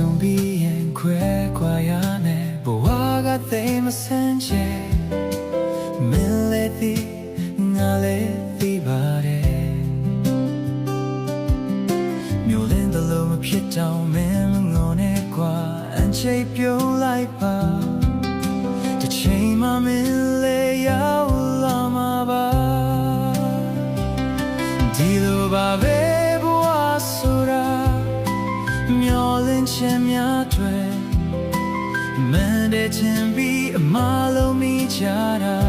ဆုံးပြီးရင်ခွဲခွာရနဲ့ဘဝကသိမဆန်းချေမင်းလည်းသိငါလည်းသိပါတယ်မျိုးလင်းတလုံးမဖြစ်တောင်မင်းငုံနေကွာအန်ချိတ်ပြုံးလိုက်ပါတစ်ချိန်မှမင်းလည်းရောက်လာမှာပါဒီလိုပါပဲဘဝဆိုတာမျောလင်းခြင်းများတွေမန်တဲ့ခြင်းပြီးအမလုံးမိချတာ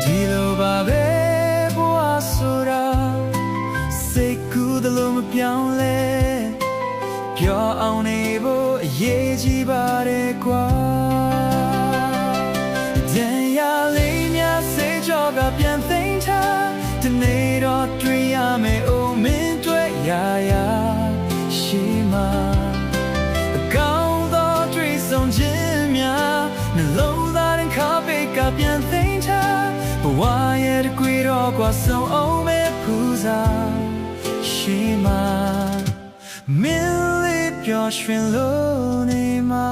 ဒီလိုပါပဲဘဝဆိုတာစိတ်ကူးတယ်လို့မပြောင်းလဲပြောအောင်နေဖို့အရေးကြီးပါတယ်ကွာတန်ရာလေးများစိတ်ကြောကပြန်သိမ်းထားဒီနေ့တော့တွေ့ရမယ်အိုမင်းတွေ့ရရှိမှာအကောင်းသောတွေ့ဆုံခြင်းများနှလုံးသားရင်ခါပေကပြန်သိမ်းထားဘဝရဲ့တကွေတော့ကွာဆုံးအောင်မဲ့ဖူးစားရှိမှာမင်းလေးပျော်ရွှင်လို့နေမှာ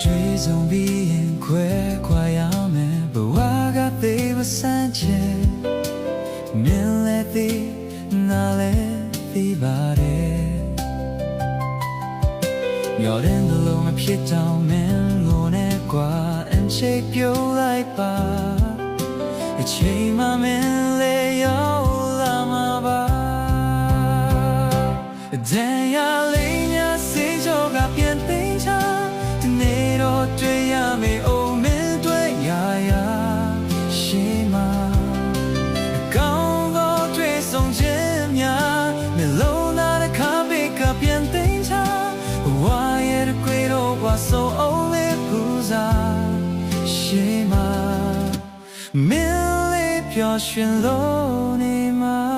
တွေ့ဆုံပြီးရင်ခွဲခွာရမယ်ဘဝကသိမဆန်းချေမင်းလည်းသိငါလည်းသိပါတယ်မျောတဲ့လုံးမဖြစ်တောင်မင်းငိုနေကွာအန်ချိတ်ပြုံးလိုက်ပါအချိန်မှမင်းလည်းရောက်လာမှာပါတန်ရာလေးများစိတ်ကြောကပြန်သိမ်းချဒီနေ့တော့တွေ့ရမယ်အိုမင်းတွေ့ရရှိမှာအကောင်းသောတွေ့ဆုံခြင်းများနှလုံးသားတစ်ခါပေကပြန်သိမ်းချဘဝရဲ့ကွေတော့ကွာဆိုအောင်လေးပူစားရှိမှာမင်းလေးပျော်ရွှင်လို့နေမှာ